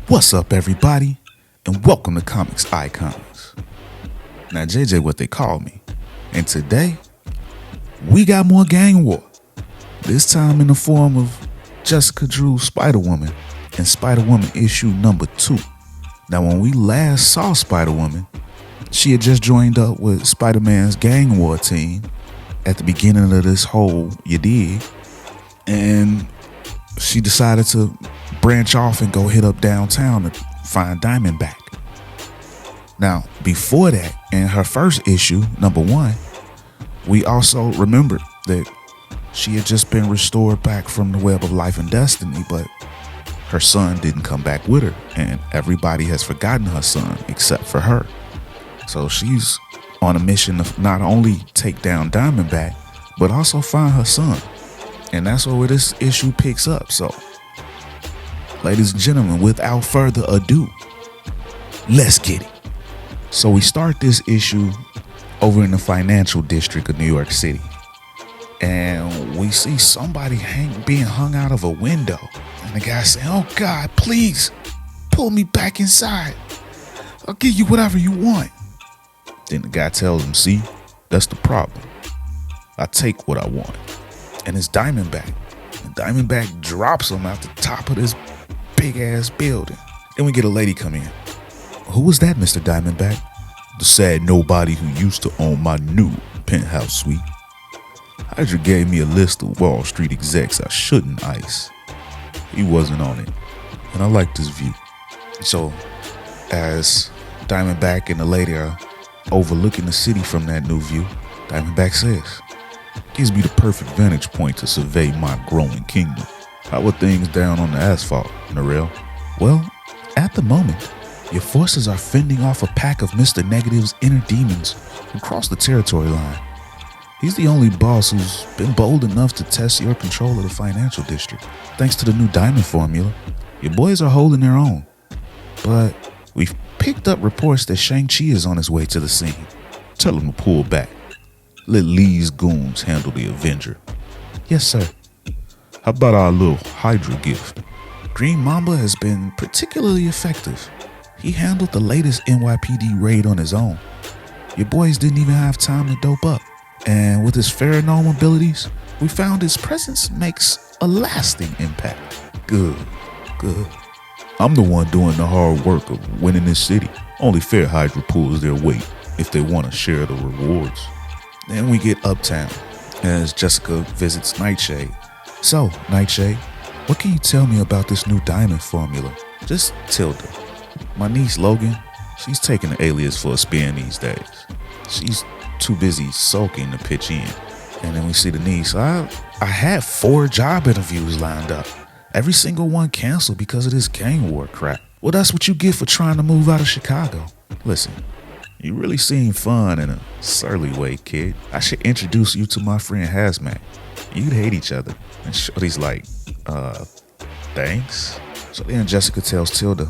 What's up, everybody, and welcome to Comics Icons. Now, JJ, what they call me, and today we got more gang war. This time in the form of Jessica Drew's Spider-Woman and Spider-Woman issue number 2. Now, when we last saw Spider-Woman, she had just joined up with Spider-Man's gang war team at the beginning of this whole, you dig, and she decided to branch off and go hit up downtown to find Diamondback. Now, before that, in her first issue, number 1, we also remembered that she had just been restored back from the web of life and destiny, but her son didn't come back with her, and everybody has forgotten her son except for her. So she's on a mission to not only take down Diamondback, but also find her son. And that's where this issue picks up. So, ladies and gentlemen, without further ado, let's get it. So we start this issue over in the financial district of New York City. And we see somebody being hung out of a window. And the guy saying, "Oh God, please pull me back inside. I'll give you whatever you want." Then the guy tells him, "See, that's the problem. I take what I want." And it's Diamondback. And Diamondback drops him out the top of this big ass building. Then we get a lady come in. "Who was that, Mr. Diamondback?" "The sad nobody who used to own my new penthouse suite. Hydra gave me a list of Wall Street execs I shouldn't ice. He wasn't on it, and I liked his view." So, as Diamondback and the lady are overlooking the city from that new view, Diamondback says, "Gives me the perfect vantage point to survey my growing kingdom. How are things down on the asphalt, Narelle?" "Well, at the moment, your forces are fending off a pack of Mr. Negative's inner demons who cross the territory line. He's the only boss who's been bold enough to test your control of the financial district. Thanks to the new diamond formula, your boys are holding their own. But we've picked up reports that Shang-Chi is on his way to the scene. Tell him to pull back. Let Lee's goons handle the Avenger." "Yes, sir." "How about our little Hydra gift? Green Mamba has been particularly effective. He handled the latest NYPD raid on his own. Your boys didn't even have time to dope up. And with his pheromone abilities, we found his presence makes a lasting impact." Good. "I'm the one doing the hard work of winning this city. Only fair Hydra pulls their weight if they want to share the rewards." Then we get uptown as Jessica visits Nightshade. "So, Nightshade, what can you tell me about this new diamond formula?" "Just Tilda. My niece Logan, she's taking the alias for a spin these days. She's too busy sulking to pitch in." And then we see the niece. I had 4 job interviews lined up. Every single one canceled because of this gang war crap." "Well, that's what you get for trying to move out of Chicago. Listen, you really seem fun in a surly way, kid. I should introduce you to my friend Hazmat. You'd hate each other." And Shorty's like, thanks." So then Jessica tells Tilda,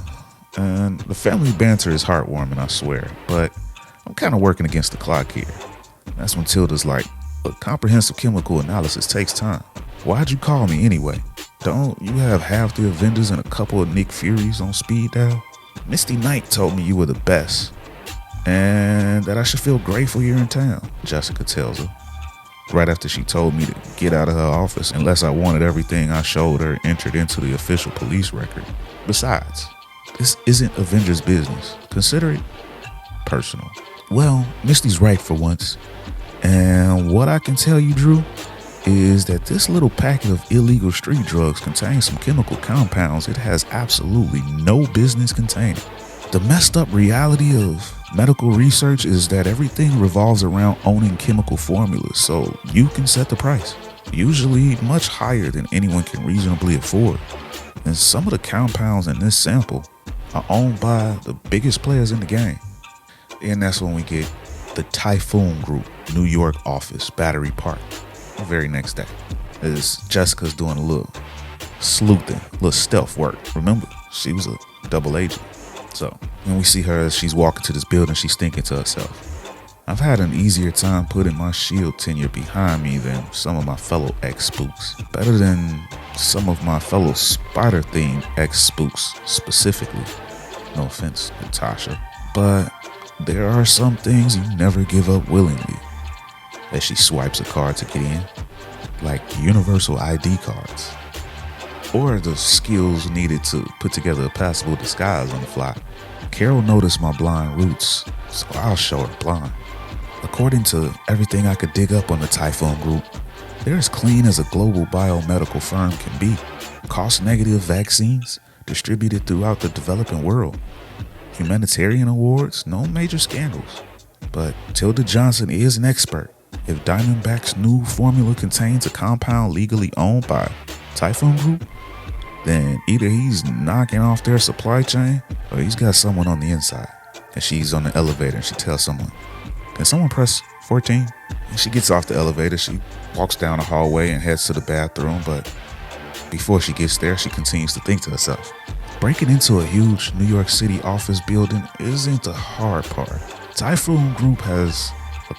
and the family banter is heartwarming, I swear, but I'm kind of working against the clock here. That's when Tilda's like, "But comprehensive chemical analysis takes time. Why'd you call me anyway? Don't you have half the Avengers and a couple of Nick Furies on speed dial? Misty Knight told me you were the best, and that I should feel grateful you're in town," Jessica tells her, right after she told me to get out of her office unless I wanted everything I showed her entered into the official police record. Besides, this isn't Avengers business. Consider it personal. Well, Misty's right for once. And what I can tell you, Drew, is that this little packet of illegal street drugs contains some chemical compounds it has absolutely no business containing. The messed up reality of medical research is that everything revolves around owning chemical formulas, so you can set the price, usually much higher than anyone can reasonably afford. And some of the compounds in this sample are owned by the biggest players in the game." And that's when we get the Typhoon Group, New York office, Battery Park. The very next day, as Jessica's doing a little sleuthing, a little stealth work. Remember, she was a double agent. So when we see her as she's walking to this building, she's thinking to herself, I've had an easier time putting my shield tenure behind me than some of my fellow ex-spooks. Better than some of my fellow spider-themed ex-spooks specifically. No offense, Natasha. But there are some things you never give up willingly. As she swipes a card to get in, like universal ID cards. Or the skills needed to put together a passable disguise on the fly. Carol noticed my blind roots, so I'll show her blind. According to everything I could dig up on the Typhoon Group, they're as clean as a global biomedical firm can be. Cost-negative vaccines distributed throughout the developing world. Humanitarian awards, no major scandals. But Tilda Johnson is an expert. If Diamondback's new formula contains a compound legally owned by Typhoon Group, then either he's knocking off their supply chain or he's got someone on the inside. And she's on the elevator and she tells someone, "Can someone press 14? And she gets off the elevator, she walks down the hallway and heads to the bathroom, but before she gets there, she continues to think to herself. Breaking into a huge New York City office building isn't the hard part. Typhoon Group has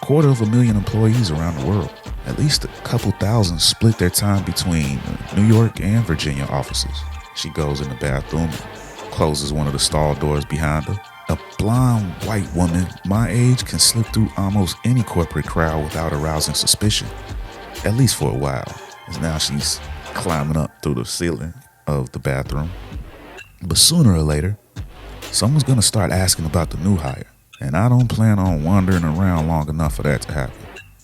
250,000 employees around the world. At least a couple thousand split their time between New York and Virginia offices. She goes in the bathroom, closes one of the stall doors behind her. A blonde white woman my age can slip through almost any corporate crowd without arousing suspicion, at least for a while, as now she's climbing up through the ceiling of the bathroom. But sooner or later, someone's gonna start asking about the new hire, and I don't plan on wandering around long enough for that to happen.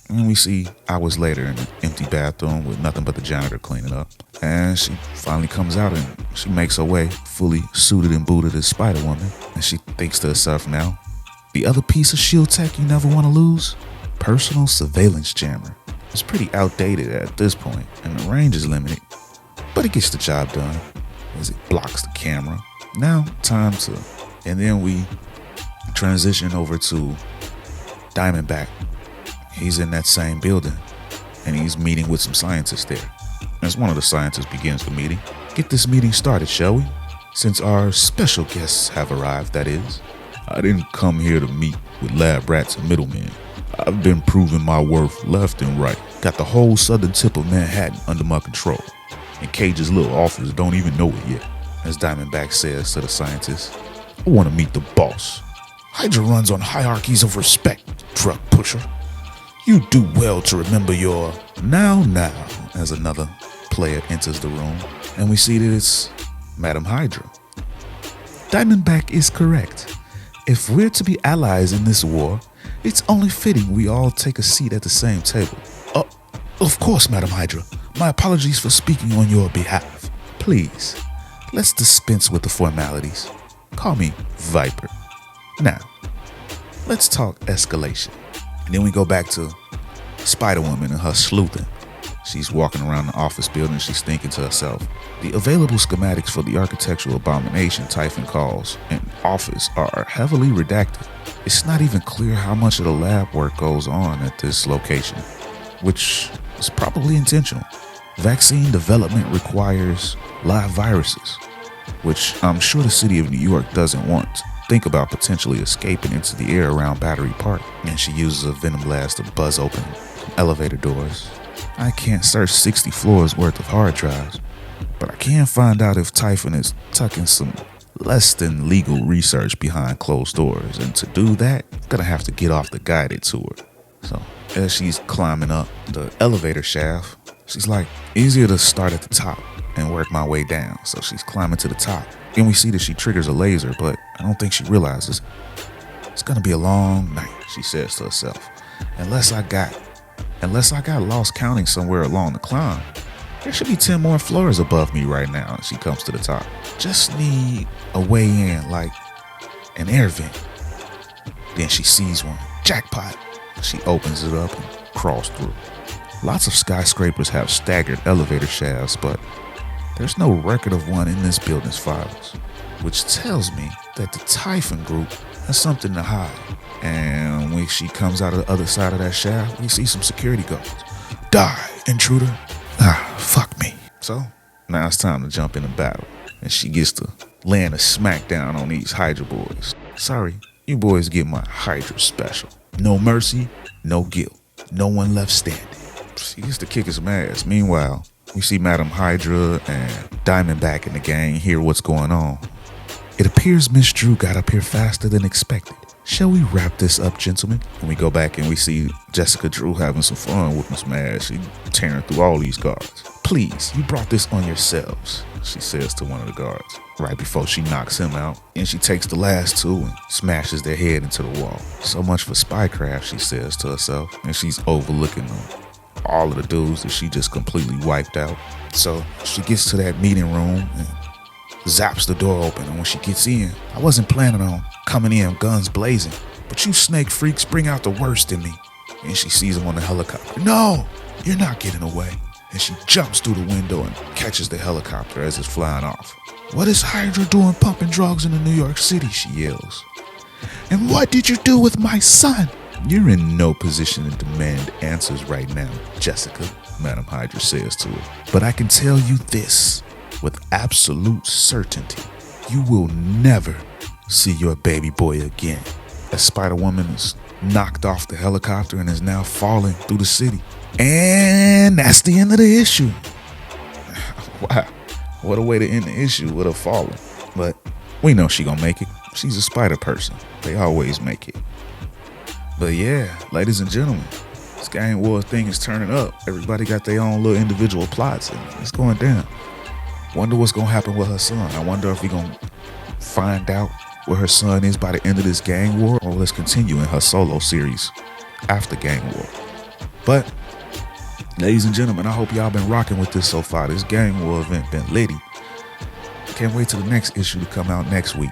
And we see hours later in an empty bathroom with nothing but the janitor cleaning up. And she finally comes out and she makes her way, fully suited and booted as Spider-Woman. And she thinks to herself now, the other piece of shield tech you never want to lose? Personal surveillance jammer. It's pretty outdated at this point, and the range is limited. But it gets the job done, as it blocks the camera. Now, time to... And then we transition over to Diamondback. He's in that same building, and he's meeting with some scientists there. As one of the scientists begins the meeting, get this meeting started, shall we? Since our special guests have arrived, that is. I didn't come here to meet with lab rats and middlemen. I've been proving my worth left and right. Got the whole southern tip of Manhattan under my control. And Cage's little office don't even know it yet. As Diamondback says to the scientist, I want to meet the boss. Hydra runs on hierarchies of respect, drug pusher. You do well to remember your now, as another player enters the room, and we see that it's Madam Hydra. Diamondback is correct. If we're to be allies in this war, it's only fitting we all take a seat at the same table. Of course, Madam Hydra. My apologies for speaking on your behalf. Please, let's dispense with the formalities. Call me Viper. Now, let's talk escalation. And then we go back to Spider-Woman and her sleuthing. She's walking around the office building. She's thinking to herself, the available schematics for the architectural abomination Typhon calls an office are heavily redacted. It's not even clear how much of the lab work goes on at this location, which is probably intentional. Vaccine development requires live viruses, which I'm sure the city of New York doesn't want. Think about potentially escaping into the air around Battery Park, and she uses a venom blast to buzz open elevator doors. I can't search 60 floors worth of hard drives, but I can find out if Typhon is tucking some less than legal research behind closed doors, and to do that, I'm gonna have to get off the guided tour. So as she's climbing up the elevator shaft, she's like, easier to start at the top and work my way down. So she's climbing to the top. And we see that she triggers a laser, but I don't think she realizes it's gonna be a long night, she says to herself. Unless I got lost counting somewhere along the climb, there should be 10 more floors above me right now. She comes to the top. Just need a way in, like an air vent. Then she sees one. Jackpot. She opens it up and crawls through. Lots of skyscrapers have staggered elevator shafts, but there's no record of one in this building's files, which tells me that the Typhon Group has something to hide. And when she comes out of the other side of that shaft, we see some security guards. Die, intruder. Fuck me. So now it's time to jump into battle, and she gets to land a smackdown on these Hydra boys. Sorry, you boys get my Hydra special. No mercy, no guilt. No one left standing. She used to kick some ass. Meanwhile, we see Madam Hydra and Diamondback in the gang hear what's going on. It appears Miss Drew got up here faster than expected. Shall we wrap this up, gentlemen? And we go back and we see Jessica Drew having some fun with Miss Mad. She tearing through all these guards. Please, you brought this on yourselves, she says to one of the guards, right before she knocks him out. And she takes the last two and smashes their head into the wall. So much for spycraft, she says to herself. And she's overlooking them. All of the dudes that she just completely wiped out. So she gets to that meeting room and zaps the door open. And when she gets in, I wasn't planning on coming in guns blazing, but you snake freaks bring out the worst in me. And she sees him on the helicopter. No, you're not getting away. And she jumps through the window and catches the helicopter as it's flying off. What is Hydra doing pumping drugs in New York City? She yells. And what did you do with my son? You're in no position to demand answers right now, Jessica, Madam Hydra says to her. But I can tell you this with absolute certainty. You will never see your baby boy again. As Spider-Woman is knocked off the helicopter and is now falling through the city. And that's the end of the issue. Wow, what a way to end the issue with her falling. But we know she gonna make it. She's a spider person. They always make it. But yeah, ladies and gentlemen, this gang war thing is turning up. Everybody got their own little individual plots and it's going down. Wonder what's gonna happen with her son. I wonder if we gonna find out where her son is by the end of this gang war, or let's continue in her solo series after gang war. But ladies and gentlemen, I hope y'all been rocking with this so far. This gang war event been litty. Can't wait till the next issue to come out next week.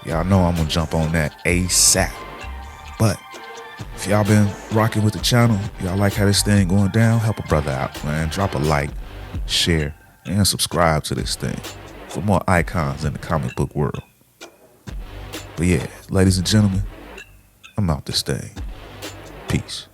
Y'all know I'm gonna jump on that ASAP. But if y'all been rocking with the channel, y'all like how this thing going down, help a brother out, man. Drop a like, share, and subscribe to this thing for more icons in the comic book world. But yeah, ladies and gentlemen, I'm out this thing. Peace.